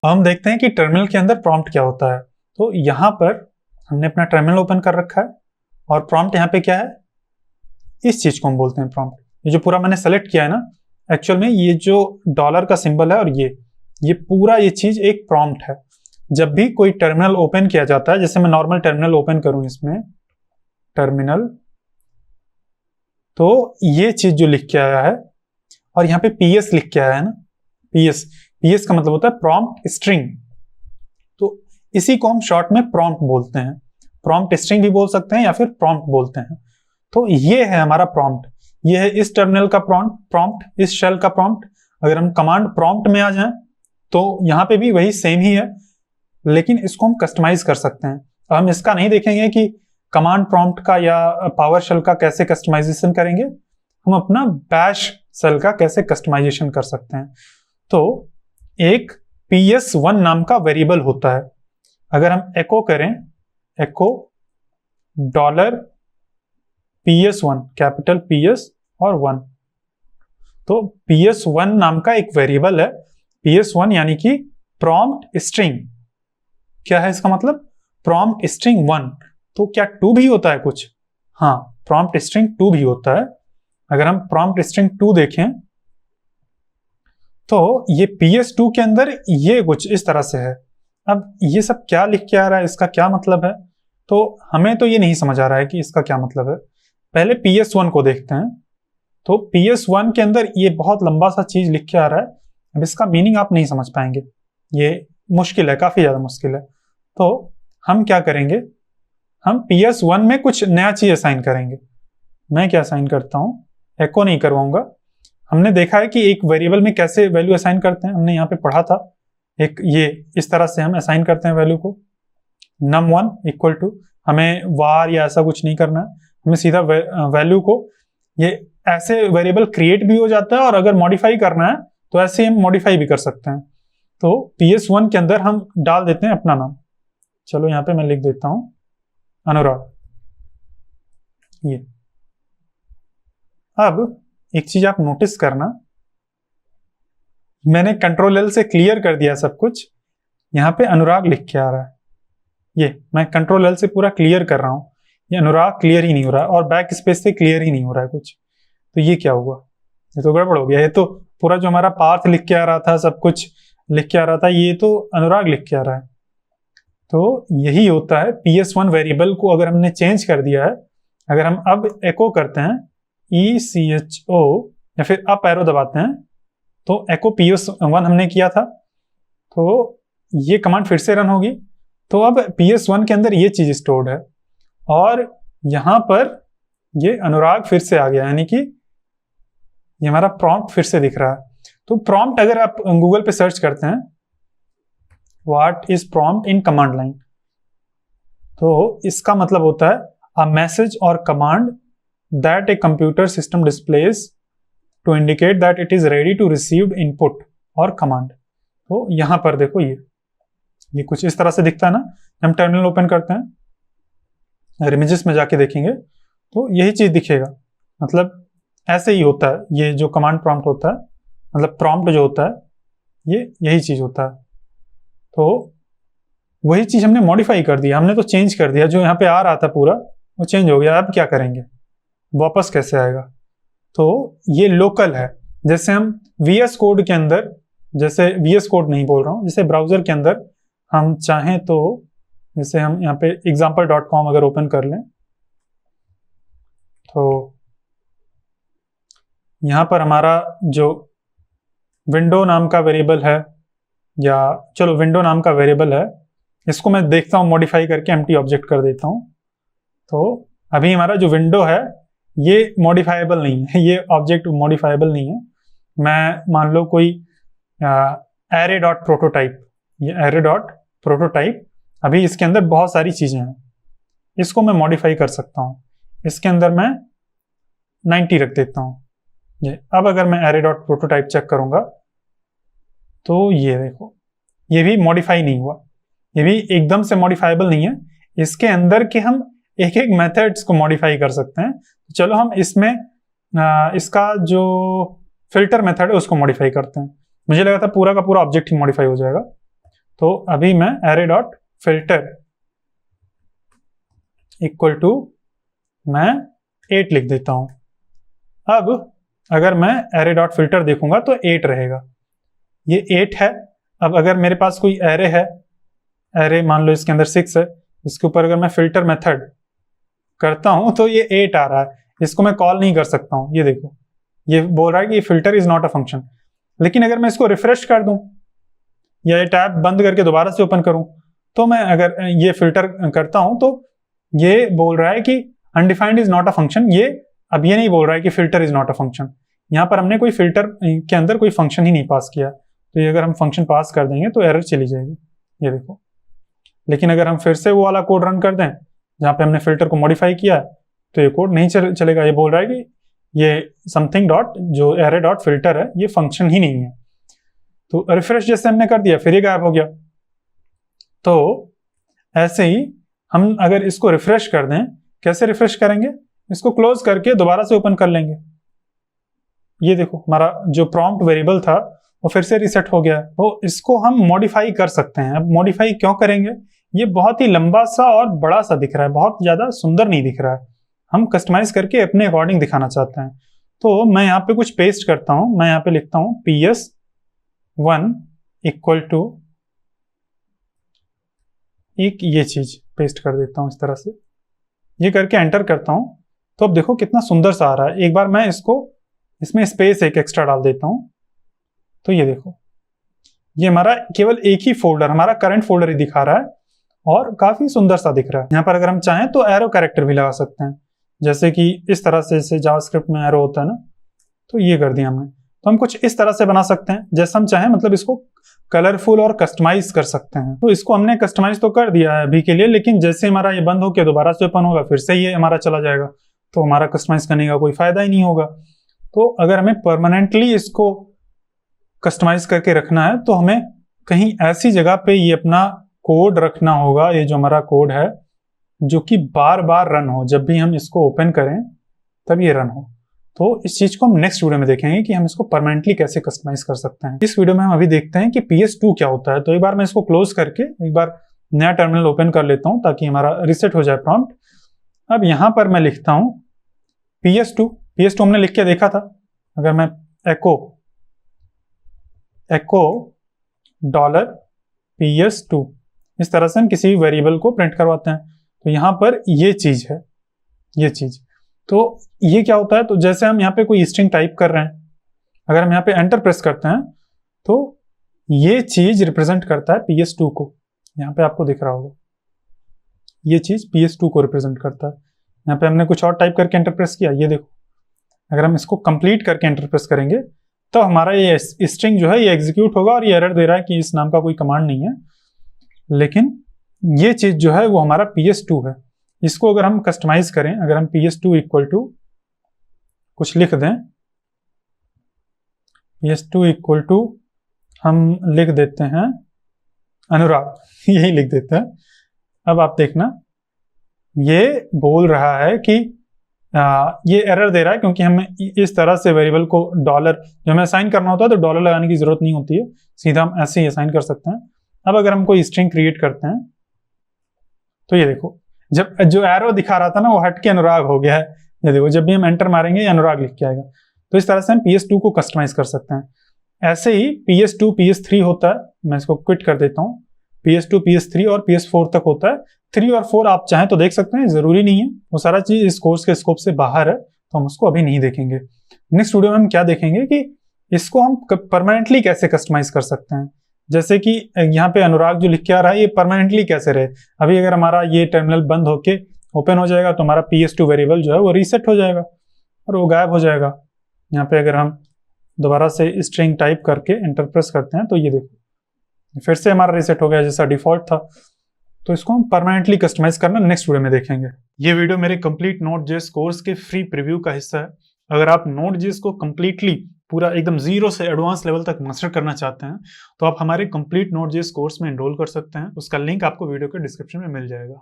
अब हम देखते हैं कि टर्मिनल के अंदर प्रॉम्प्ट क्या होता है। तो यहाँ पर हमने अपना टर्मिनल ओपन कर रखा है और प्रॉम्प्ट यहाँ पे क्या है, इस चीज को हम बोलते हैं प्रॉम्प्ट। ये जो पूरा मैंने सेलेक्ट किया है ना, एक्चुअल में ये जो डॉलर का सिंबल है और ये पूरा ये चीज एक प्रॉम्प्ट है। जब भी कोई टर्मिनल ओपन किया जाता है, जैसे मैं नॉर्मल टर्मिनल ओपन करूं इसमें टर्मिनल, तो ये चीज जो लिख के आया है और यहाँ पे PS लिख के आया है ना, PS का मतलब होता है प्रॉम्प्ट स्ट्रिंग। तो इसी को हम शॉर्ट में प्रॉम्प्ट बोलते हैं। प्रॉम्प्ट स्ट्रिंग भी बोल सकते हैं या फिर प्रॉम्प्ट बोलते हैं। तो ये है हमारा प्रॉम्प्ट, ये है इस टर्मिनल का प्रॉम्प्ट, इस शेल का प्रॉम्प्ट। अगर हम कमांड प्रॉम्प्ट में आ जाएं तो यहाँ पे भी वही सेम ही है, लेकिन इसको हम कस्टमाइज कर सकते हैं। अब हम इसका नहीं देखेंगे कि कमांड प्रॉम्प्ट का या पावर शेल का कैसे कस्टमाइजेशन करेंगे, हम अपना बैश शेल का कैसे कस्टमाइजेशन कर सकते हैं। तो एक PS1 नाम का वेरिएबल होता है। अगर हम एको करें, एको $PS1 कैपिटल PS और 1, तो PS1 नाम का एक वेरिएबल है। PS1 यानी कि प्रॉम्प्ट स्ट्रिंग। क्या है इसका मतलब, प्रॉम्प्ट स्ट्रिंग 1। तो क्या 2 भी होता है कुछ? हाँ, प्रॉम्प्ट स्ट्रिंग 2 भी होता है। अगर हम प्रॉम्प्ट स्ट्रिंग 2 देखें तो ये PS2 के अंदर ये कुछ इस तरह से है। अब ये सब क्या लिख के आ रहा है, इसका क्या मतलब है, तो हमें तो ये नहीं समझ आ रहा है कि इसका क्या मतलब है। पहले PS1 को देखते हैं। तो PS1 के अंदर ये बहुत लंबा सा चीज लिख के आ रहा है। अब इसका मीनिंग आप नहीं समझ पाएंगे, ये मुश्किल है, काफी ज्यादा मुश्किल है। तो हम क्या करेंगे, हम PS1 में कुछ नया चीज असाइन करेंगे। मैं क्या असाइन करता हूं, एको नहीं करवाऊंगा। हमने देखा है कि एक वेरिएबल में कैसे वैल्यू असाइन करते हैं, हमने यहाँ पे पढ़ा था। एक ये इस तरह से हम असाइन करते हैं वैल्यू को, num1 इक्वल टू, हमें var या ऐसा कुछ नहीं करना है, हमें सीधा वैल्यू को, ये ऐसे वेरिएबल क्रिएट भी हो जाता है और अगर मॉडिफाई करना है तो ऐसे हम मॉडिफाई भी कर सकते हैं। तो PS1 के अंदर हम डाल देते हैं अपना नाम। चलो यहाँ पे मैं लिख देता हूं अनुराग। ये अब एक चीज आप नोटिस करना, मैंने Ctrl L से क्लियर कर दिया सब कुछ, यहाँ पे अनुराग लिख के आ रहा है। ये मैं Ctrl L से पूरा क्लियर कर रहा हूँ, ये अनुराग क्लियर ही नहीं हो रहा है और बैक स्पेस से क्लियर ही नहीं हो रहा है कुछ। तो ये क्या हुआ, ये तो गड़बड़ हो गया। ये तो पूरा जो हमारा पाथ लिख के आ रहा था, सब कुछ लिख के आ रहा था, ये तो अनुराग लिख के आ रहा है। तो यही होता है, PS1 वेरिएबल को अगर हमने चेंज कर दिया है, अगर हम अब एको करते हैं ECHO या फिर अप एरो दबाते हैं, तो एको PS1 हमने किया था, तो ये कमांड फिर से रन होगी। तो अब PS1 के अंदर ये चीज स्टोर्ड है और यहां पर ये अनुराग फिर से आ गया, यानी कि ये हमारा प्रॉम्प्ट फिर से दिख रहा है। तो प्रॉम्प्ट अगर आप गूगल पे सर्च करते हैं what is prompt in command line, तो इसका मतलब होता है अ मैसेज और command that a computer system displays to indicate that it is ready to receive input और कमांड। तो यहां पर देखो ये कुछ इस तरह से दिखता है ना। हम टर्मिनल ओपन करते हैं, इमेजेस में जाके देखेंगे तो यही चीज दिखेगा। मतलब ऐसे ही होता है, ये जो कमांड प्रॉम्प्ट होता है, मतलब प्रॉम्प्ट जो होता है ये यही चीज होता है। तो वही चीज हमने मॉडिफाई कर दिया, हमने तो चेंज कर दिया। जो यहाँ पे आ रहा था पूरा वो चेंज हो गया। अब क्या करेंगे, वापस कैसे आएगा, तो ये लोकल है। जैसे हम VS कोड के अंदर, जैसे VS कोड नहीं बोल रहा हूँ, जैसे ब्राउजर के अंदर हम चाहें तो, जैसे हम यहाँ पे example.com अगर ओपन कर लें तो यहाँ पर हमारा जो विंडो नाम का वेरिएबल है, या चलो विंडो नाम का वेरिएबल है, इसको मैं देखता हूँ मॉडिफाई करके एम्प्टी ऑब्जेक्ट कर देता हूँ। तो अभी हमारा जो विंडो है ये मॉडिफाइबल नहीं है, ये ऑब्जेक्ट मॉडिफाइबल नहीं है। मैं मान लो कोई एरे डॉट प्रोटोटाइप, ये एरे डॉट प्रोटोटाइप, अभी इसके अंदर बहुत सारी चीजें हैं, इसको मैं मॉडिफाई कर सकता हूँ। इसके अंदर मैं 90 रख देता हूँ। ये अब अगर मैं एरे डॉट प्रोटोटाइप चेक करूंगा तो ये देखो, ये भी मॉडिफाई नहीं हुआ, ये भी एकदम से मॉडिफाइबल नहीं है। इसके अंदर के हम एक एक मेथड्स को मॉडिफाई कर सकते हैं। चलो हम इसमें इसका जो फिल्टर मेथड है उसको मॉडिफाई करते हैं। मुझे लगा था पूरा का पूरा ऑब्जेक्ट ही मॉडिफाई हो जाएगा, तो अभी मैं array dot filter equal to मैं 8 लिख देता हूं। अब अगर मैं array डॉट फिल्टर देखूंगा तो 8 रहेगा, ये 8 है। अब अगर मेरे पास कोई एरे है, एरे मान लो इसके अंदर 6 है, इसके ऊपर अगर मैं फिल्टर मेथड करता हूं तो ये 8 आ रहा है, इसको मैं कॉल नहीं कर सकता हूं। ये देखो, ये बोल रहा है कि ये filter is not a function. लेकिन अगर मैं इसको रिफ्रेश कर दूं या ये टैब बंद करके दोबारा से ओपन करूं, तो मैं अगर ये फिल्टर करता हूं तो ये बोल रहा है कि undefined is not a function. ये अब ये नहीं बोल रहा है कि filter is not a function, यहां पर हमने कोई फिल्टर के अंदर कोई फंक्शन ही नहीं पास किया। तो ये अगर हम फंक्शन पास कर देंगे तो एरर चली जाएगी, ये देखो। लेकिन अगर हम फिर से वो वाला कोड रन कर दें जहां पे हमने फिल्टर को मॉडिफाई किया तो ये कोड नहीं चलेगा। ये बोल रहा है कि ये समथिंग डॉट जो एरे डॉट फिल्टर है ये फंक्शन ही नहीं है। तो रिफ्रेश जैसे हमने कर दिया फिर ये गायब हो गया। तो ऐसे ही हम अगर इसको रिफ्रेश कर दें, कैसे रिफ्रेश करेंगे, इसको क्लोज करके दोबारा से ओपन कर लेंगे। ये देखो हमारा जो प्रॉम्प्ट वेरिएबल था वो फिर से रिसेट हो गया। तो इसको हम मॉडिफाई कर सकते हैं। अब मॉडिफाई क्यों करेंगे, ये बहुत ही लंबा सा और बड़ा सा दिख रहा है, बहुत ज्यादा सुंदर नहीं दिख रहा है। हम कस्टमाइज करके अपने अकॉर्डिंग दिखाना चाहते हैं। तो मैं यहाँ पे कुछ पेस्ट करता हूँ, मैं यहाँ पे लिखता हूँ PS1 इक्वल टू एक ये चीज पेस्ट कर देता हूँ इस तरह से। ये करके एंटर करता हूँ तो अब देखो कितना सुंदर सा आ रहा है। एक बार मैं इसमें स्पेस एक एक्स्ट्रा डाल देता हूँ तो ये देखो, ये हमारा केवल एक ही फोल्डर, हमारा करंट फोल्डर ही दिखा रहा है और काफी सुंदर सा दिख रहा है। यहाँ पर अगर हम चाहें तो एरो कैरेक्टर भी लगा सकते हैं, जैसे कि इस तरह से, जैसे जावास्क्रिप्ट में एरो होता है ना, तो ये कर दिया हमने। तो हम कुछ इस तरह से बना सकते हैं जैसा हम चाहें, मतलब इसको कलरफुल और कस्टमाइज कर सकते हैं। तो इसको हमने कस्टमाइज तो कर दिया है अभी के लिए, लेकिन जैसे हमारा ये बंद होकर दोबारा से ओपन होगा फिर से ये हमारा चला जाएगा, तो हमारा कस्टमाइज करने का कोई फायदा ही नहीं होगा। तो अगर हमें परमानेंटली इसको कस्टमाइज करके रखना है तो हमें कहीं ऐसी जगह पे ये अपना कोड रखना होगा, ये जो हमारा कोड है जो कि बार बार रन हो, जब भी हम इसको ओपन करें तब ये रन हो। तो इस चीज को हम नेक्स्ट वीडियो में देखेंगे कि हम इसको परमानेंटली कैसे कस्टमाइज कर सकते हैं। इस वीडियो में हम अभी देखते हैं कि PS2 क्या होता है। तो एक बार मैं इसको क्लोज करके एक बार नया टर्मिनल ओपन कर लेता हूं ताकि हमारा रिसेट हो जाए प्रॉम्प्ट। अब यहां पर मैं लिखता हूं PS2 हमने लिख के देखा था। अगर मैं एको $PS2 इस तरह से हम किसी भी वेरिएबल को प्रिंट करवाते हैं। तो यहाँ पर ये चीज है, ये चीज। तो ये क्या होता है, तो जैसे हम यहाँ पे कोई स्ट्रिंग टाइप कर रहे हैं, अगर हम यहाँ पे एंटर प्रेस करते हैं तो ये चीज रिप्रेजेंट करता है PS2 को। यहाँ पे आपको दिख रहा होगा ये चीज PS2 को रिप्रेजेंट करता है। यहाँ पे हमने कुछ और टाइप करके एंटर प्रेस किया, ये देखो। अगर हम इसको कंप्लीट करके एंटर प्रेस करेंगे तो हमारा ये स्ट्रिंग जो है ये एग्जीक्यूट होगा और ये एरर दे रहा है कि इस नाम का कोई कमांड नहीं है। लेकिन ये चीज जो है वो हमारा PS2 है। इसको अगर हम कस्टमाइज करें, अगर हम PS2 इक्वल टू कुछ लिख दें, PS2 इक्वल टू हम लिख देते हैं अनुराग, यही लिख देते हैं। अब आप देखना ये बोल रहा है कि ये एरर दे रहा है क्योंकि हमें इस तरह से वेरिएबल को डॉलर जो हमें असाइन करना होता है तो डॉलर लगाने की जरूरत नहीं होती है, सीधा हम ऐसे ही असाइन कर सकते हैं। अब अगर हम कोई स्ट्रिंग क्रिएट करते हैं तो ये देखो, जब जो एरो दिखा रहा था ना वो हट के अनुराग हो गया है। ये देखो, जब भी हम एंटर मारेंगे ये अनुराग लिख के आएगा। तो इस तरह से हम PS2 को कस्टमाइज कर सकते हैं। ऐसे ही PS2 PS3 होता है, मैं इसको क्विट कर देता हूँ। PS2 PS3 और PS4 तक होता है। 3 और 4 आप चाहें तो देख सकते हैं, जरूरी नहीं है, वो सारा चीज इस कोर्स के स्कोप से बाहर है तो हम उसको अभी नहीं देखेंगे। नेक्स्ट वीडियो में हम क्या देखेंगे कि इसको हम परमानेंटली कैसे कस्टमाइज कर सकते हैं। जैसे कि यहाँ पे अनुराग जो लिख के आ रहा है ये परमानेंटली कैसे रहे। अभी अगर हमारा ये टर्मिनल बंद होके ओपन हो जाएगा तो हमारा PS2 वेरिएबल जो है वो रीसेट हो जाएगा और वो गायब हो जाएगा। यहाँ पे अगर हम दोबारा से स्ट्रिंग टाइप करके एंटर प्रेस करते हैं तो ये देखो फिर से हमारा रीसेट हो गया जैसा डिफॉल्ट था। तो इसको हम परमानेंटली कस्टमाइज करना नेक्स्ट वीडियो में देखेंगे। ये वीडियो मेरे कंप्लीट Node.js कोर्स के फ्री प्रीव्यू का हिस्सा है। अगर आप Node.js को कंप्लीटली पूरा एकदम जीरो से एडवांस लेवल तक मास्टर करना चाहते हैं तो आप हमारे कंप्लीट Node.js कोर्स में एनरोल कर सकते हैं। उसका लिंक आपको वीडियो के डिस्क्रिप्शन में मिल जाएगा।